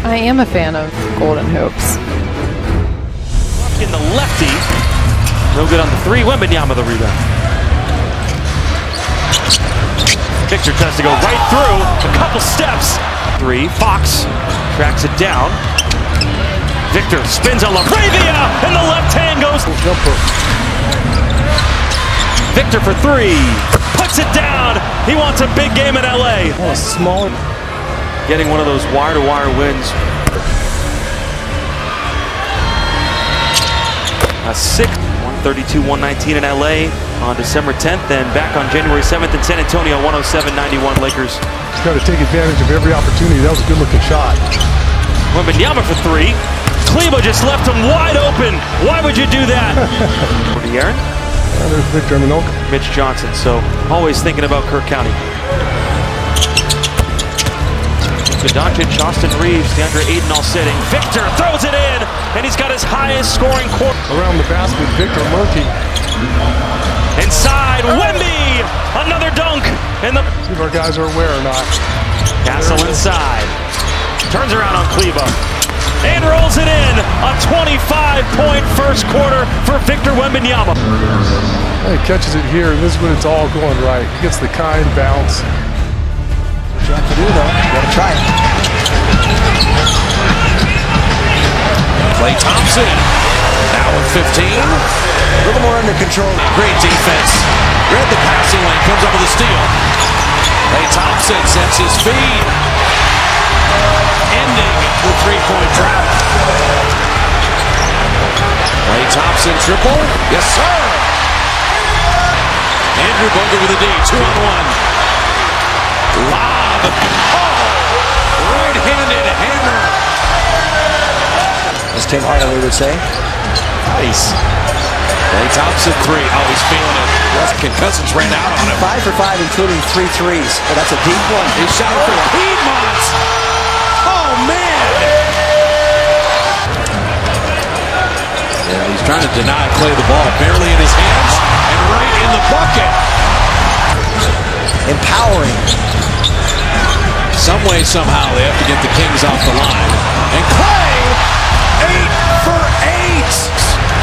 I am a fan of Golden Hoops. In the lefty. No good on the three. Wembanyama the rebound. Victor tries to go right through. A couple steps. Three. Fox tracks it down. Victor spins on LaRavia, and the left hand goes. Jumper. Victor for three. Puts it down. He wants a big game in LA. Oh, small. Getting one of those wire-to-wire wins. A 132-119 in LA on December 10th, and back on January 7th in San Antonio, 107-91 Lakers. He's got to take advantage of every opportunity. That was a good-looking shot. Wembanyama for three. Kleba just left him wide open. Why would you do that? For the Aaron? There's Victor Minoka. Mitch Johnson, so always thinking about Kirk County. Luka Doncic, Austin Reeves, DeAndre Ayton all sitting. Victor throws it in, and he's got his highest scoring quarter. Around the basket, Victor Murphy. Inside, Wemby! Another dunk! In the See if our guys are aware or not. Castle inside. Turns around on Kleba. And rolls it in. A 25-point first quarter for Victor Wembanyama. He catches it here, and this is when it's all going right. He gets the kind bounce. What you have to do, though, you got to try it. Klay Thompson, now with 15. A little more under control. Great defense. Read the passing lane, comes up with a steal. Klay Thompson sets his feet. Ending the three-point drought. Klay Thompson triple. Yes, sir. Andrew Bogut with a D, 2-on-1. Lob. Oh, right-handed hammer. As Tim Hardaway would say. Nice. Klay Thompson three. Oh, he's feeling it. Cousins ran out on him. 5 for 5, including 3 threes. Oh, that's a deep one. He shot it for Piedmont. Oh, man. Yeah, he's trying to deny Klay the ball. Barely in his hands and right in the bucket. Empowering. Some way, somehow, they have to get the Kings off the line. And Klay, 8 for 8.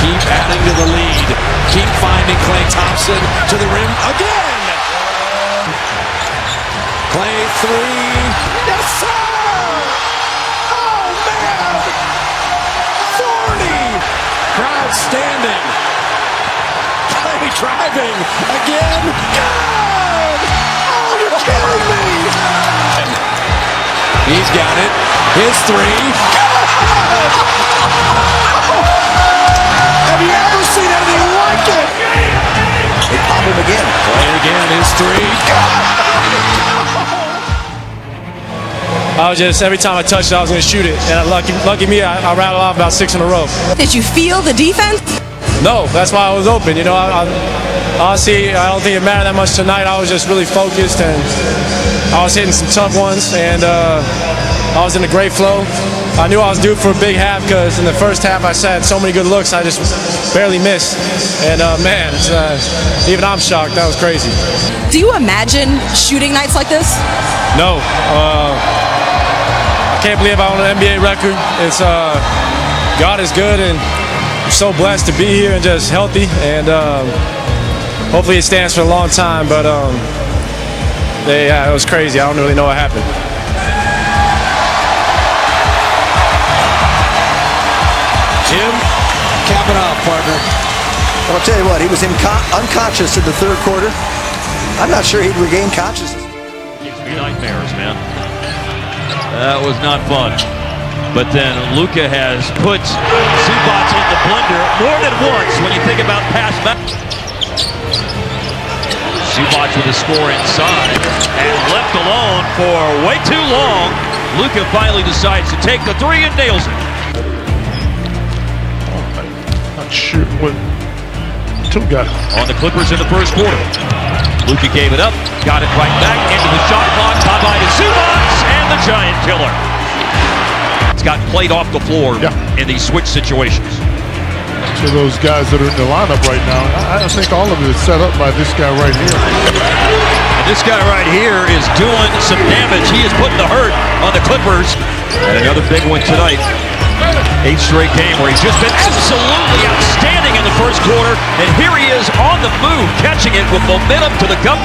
Keep adding to the lead. Keep finding Klay Thompson to the rim again. Klay three. Yes, sir. Oh, man. 40. Crowd standing. Klay driving again. Good. Oh, you're kidding me. He's got it. His three. Have you ever seen anything like it? They pop him again. Klay again, his three. I was just, every time I touched it, I was going to shoot it. And lucky me, I rattled off about 6 in a row. Did you feel the defense? No, that's why I was open. You know, honestly, I don't think it mattered that much tonight. I was just really focused, and I was hitting some tough ones, and I was in a great flow. I knew I was due for a big half because in the first half I had so many good looks, I just barely missed. And man, even I'm shocked. That was crazy. Do you imagine shooting nights like this? No. I can't believe I own an NBA record. It's God is good, and I'm so blessed to be here and just healthy. And hopefully it stands for a long time. But it was crazy. I don't really know what happened. Jim, cap it off, partner. Well, I'll tell you what, he was unconscious in the third quarter. I'm not sure he'd regain consciousness. Gives me nightmares, man. That was not fun. But then Luka has put Zubac in the blender more than once when you think about past matches. Zubac with a score inside and left alone for way too long. Luka finally decides to take the three and nails it. Not sure what. Two got on the Clippers in the first quarter. Luka gave it up, got it right back into the shot clock. Bye-bye to Zubac and the giant killer. It's got played off the floor in these switch situations. to those guys that are in the lineup right now. I think all of it is set up by this guy right here. And This guy right here is doing some damage. He is putting the hurt on the Clippers. And another big one tonight. 8th straight game where he's just been absolutely outstanding in the first quarter. And here he is on the move, catching it with momentum to the cup.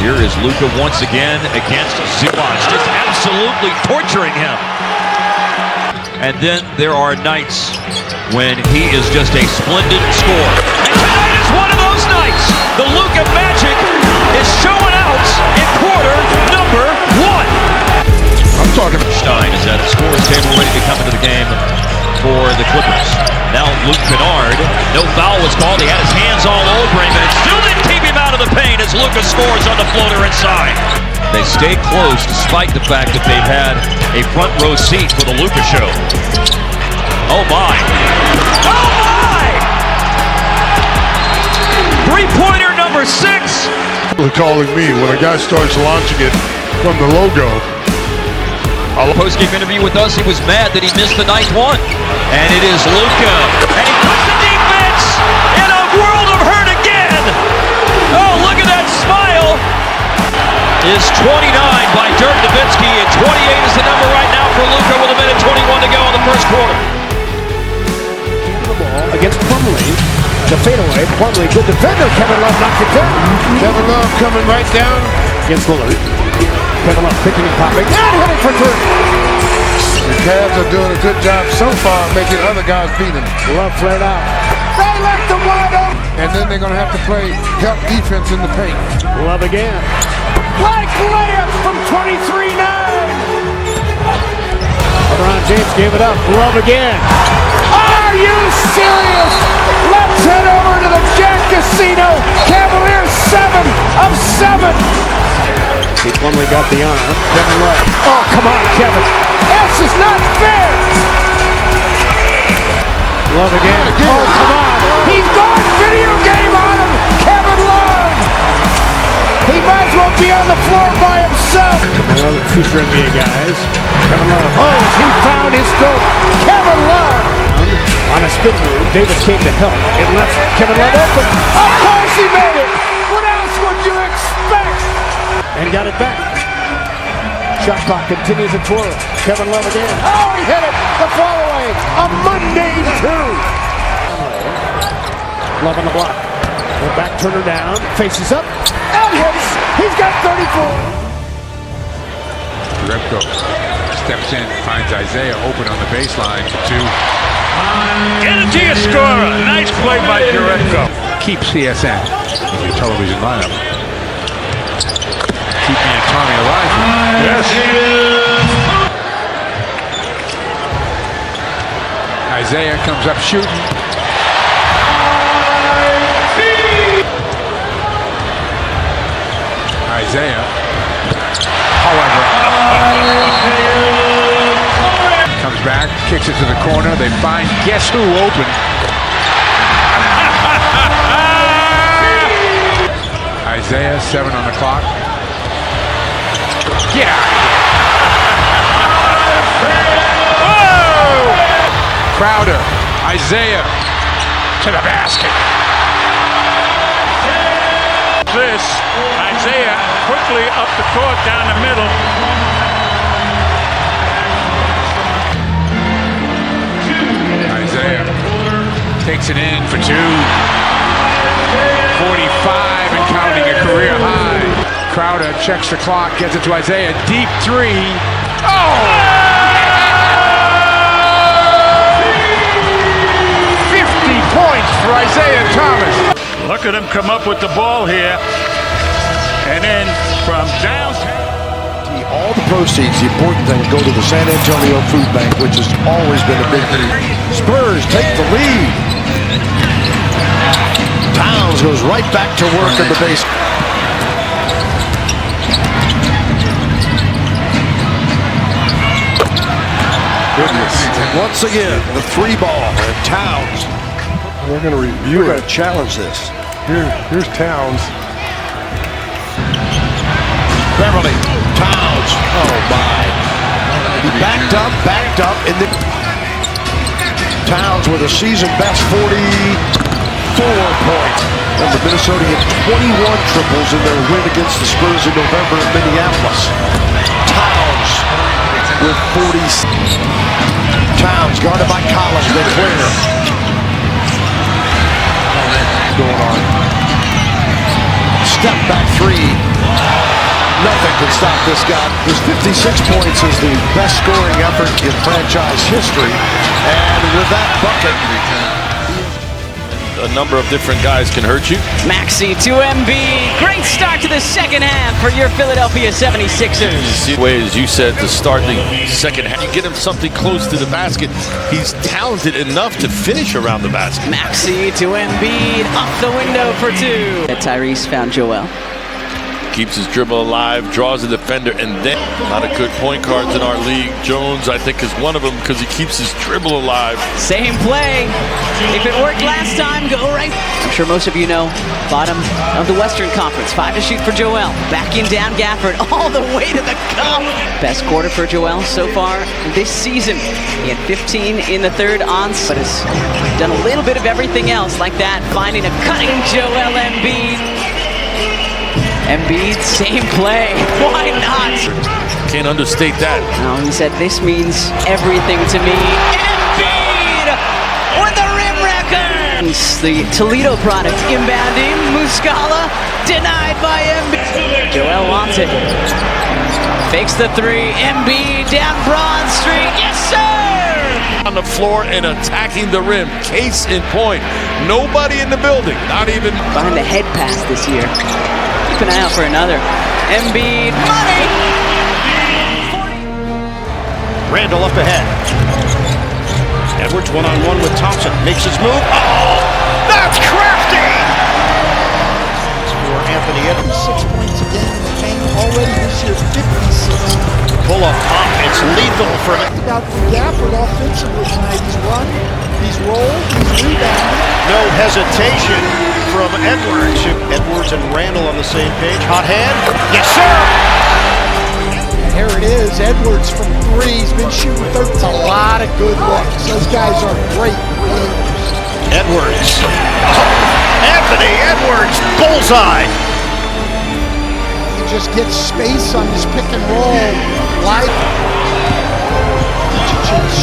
Here is Luka once again against Zubac, just absolutely torturing him. And then there are nights when he is just a splendid scorer. And tonight is one of those nights. The Luka Magic is showing out in quarter number 1. I'm talking. Stein is at the scorer's table ready to come into the game for the Clippers. Now Luke Kennard, no foul was called. He had his hands all over him, and it still didn't keep him out of the paint as Luka scores on the floater inside. They stay close despite the fact that they've had a front row seat for the Luka show. Oh my! Oh my! Three-pointer number 6. They're calling me when a guy starts launching it from the logo. Post-game interview with us, he was mad that he missed the 9th one. And it is Luka. And he puts the defense in a world of hurt again. Oh, look at that smile. Is 29 by Dirk Nowitzki, and 28 is the number right now for Luka with 1:21 to go in the first quarter. The ball against Plumlee. The fadeaway. Plumlee, good defender. Kevin Love knocks it down. Kevin Love coming right down against Lillard. Kevin Love picking and popping. And hitting for 3. The Cavs are doing a good job so far making other guys beat them. Love flared out. They left him wide open. And then they're going to have to play help defense in the paint. Love again. Like layup from 23-9. LeBron James gave it up. Love again. Are you serious? Let's head over to the Jack Casino. Cavaliers 7 of 7. He Plumlee got the honor. Kevin Love. Oh, come on, Kevin. This is not fair. Love again. Oh, come on. He's gone video game on him. Kevin Love. He might as well be on the floor by himself. Future NBA guys. Kevin Love. Oh, he found his stroke. Kevin Love. On a spin move, Davis came to help. It left Kevin Love open. Of course he made it. What else would you expect? And got it back. Shot clock continues to twirl. Kevin Love again. Oh, he hit it. The follow-away. A mundane 2. Love on the block. The back turner down. Faces up. And hits. He's got 34. Repko steps in, finds Isaiah open on the baseline for 2. Get it to your scorer. Nice play by Jerebko. Keep CSN in your television lineup. Keep Antoni alive. Yes. Isaiah comes up shooting. Isaiah, however, comes back, kicks it to the corner. They find guess who open. Isaiah, 7 on the clock. Get out of here. Whoa! Crowder, Isaiah to the basket. This, Isaiah quickly up the court down the middle. Isaiah takes it in for 2. 45 and counting, a career high. Crowder checks the clock, gets it to Isaiah. Deep 3. Oh! 50 points for Isaiah Thomas. Look at him come up with the ball here. And then from downtown. All the proceeds, the important thing, go to the San Antonio Food Bank, which has always been a big thing. Spurs take the lead. Towns goes right back to work at the base. Goodness. And once again, the 3 ball and Towns. We're going to review We're it. going to challenge this. Here's Towns. Beverly, Towns, oh my. He backed up, and then Towns with a season best 44 points. Remember, Minnesota hit 21 triples in their win against the Spurs in November in Minneapolis. Towns with 40. Towns guarded by Collins. They clear. Going on. Step back three. Nothing can stop this guy. His 56 points is the best scoring effort in franchise history. And with that bucket, a number of different guys can hurt you. Maxey to Embiid. Great start to the second half for your Philadelphia 76ers. The way, as you said, to start the second half, you get him something close to the basket. He's talented enough to finish around the basket. Maxey to Embiid. Up the window for two. Tyrese found Joel. Keeps his dribble alive, draws a defender, and then a lot of good point guards in our league. Jones, I think, is one of them because he keeps his dribble alive. Same play. If it worked last time, go right. I'm sure most of you know, bottom of the Western Conference. 5 to shoot for Joel. Backing down Gafford all the way to the cup. Best quarter for Joel so far this season. He had 15 in the third ons, but has done a little bit of everything else like that. Finding a cutting Joel Embiid. Embiid, same play. Why not? Can't understate that. No, he said, this means everything to me. Embiid with the rim record. The Toledo product inbounding. Muscala denied by Embiid. Joel wants it. Fakes the three. Embiid down Broad Street. Yes, sir! On the floor and attacking the rim. Case in point. Nobody in the building. Not even behind the head pass this year. Keep an eye out for another. Embiid, money! Randall up ahead. Edwards one-on-one with Thompson. Makes his move. Oh, that's crafty! For Anthony Edwards. 6 points again in the paint. Already this year, 56. Pull-up pump. It's lethal for him. About Gafford offensively tonight. He's run, he's rolled, he's rebounded. No hesitation from Edwards. Edwards and Randall on the same page. Hot hand. Yes, sir! And here it is. Edwards from three. He's been shooting 13. A lot of good looks. Those guys are great players. Edwards. Oh, Anthony Edwards. Bullseye. He just gets space on his pick and roll. Light.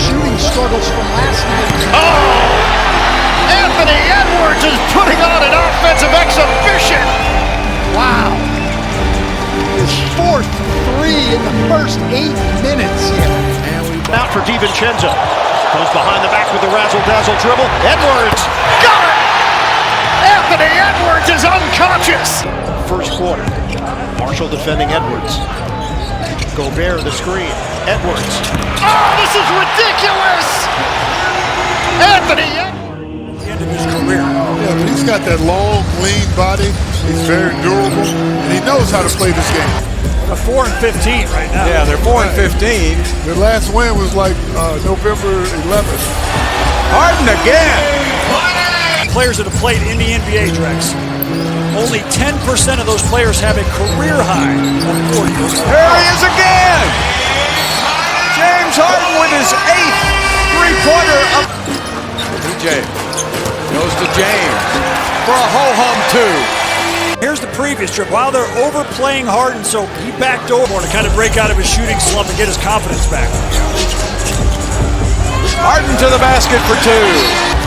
Shooting struggles from last night. Oh! Anthony Edwards is putting on an offensive exhibition. Wow. His fourth three in the first 8 minutes here. Out for DiVincenzo. Goes behind the back with the razzle-dazzle dribble. Edwards got it! Anthony Edwards is unconscious. First quarter. Marshall defending Edwards. Gobert the screen. Edwards. Oh, this is ridiculous! Anthony Edwards. Of his career. Yeah, but he's got that long, lean body. He's very durable, and he knows how to play this game. They're 4 and 15 right now. Yeah, they're 4 and 15. Their last win was like November 11th. Harden again. Players that have played in the NBA, Drex. Only 10% of those players have a career high of 40. There he is again. James Harden with his 8th three-pointer up. DJ. Goes to James for a ho-hum two. Here's the previous trip. While they're overplaying Harden, so he backed over to kind of break out of his shooting slump and get his confidence back. Harden to the basket for two.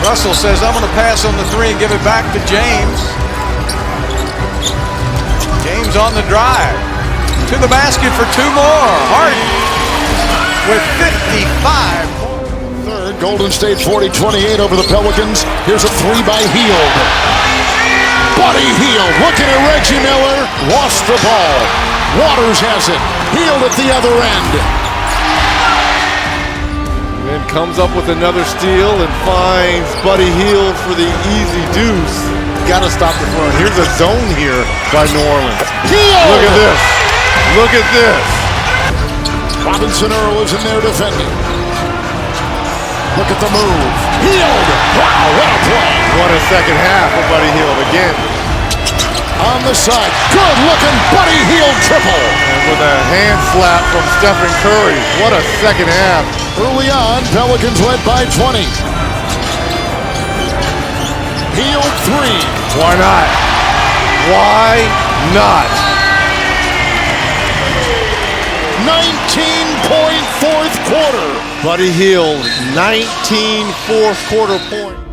Russell says, I'm going to pass on the three and give it back to James. James on the drive. To the basket for two more. Harden with 55. Third, Golden State 40-28 over the Pelicans. Here's a three by Hield. Buddy Hield looking at Reggie Miller. Lost the ball. Waters has it. Hield at the other end. Then comes up with another steal and finds Buddy Hield for the easy deuce. Got to stop the run. Here's a zone here by New Orleans. Hield! Look at this. Look at this. Robinson Earl is in there defending. Look at the move. Hield! Wow, what a play! What a second half for Buddy Hield again. On the side, good looking Buddy Hield triple. And with a hand slap from Stephen Curry. What a second half. Early on, Pelicans led by 20. Hield three. Why not? Why not? 19-point fourth quarter. Buddy Hield, 19 fourth quarter points.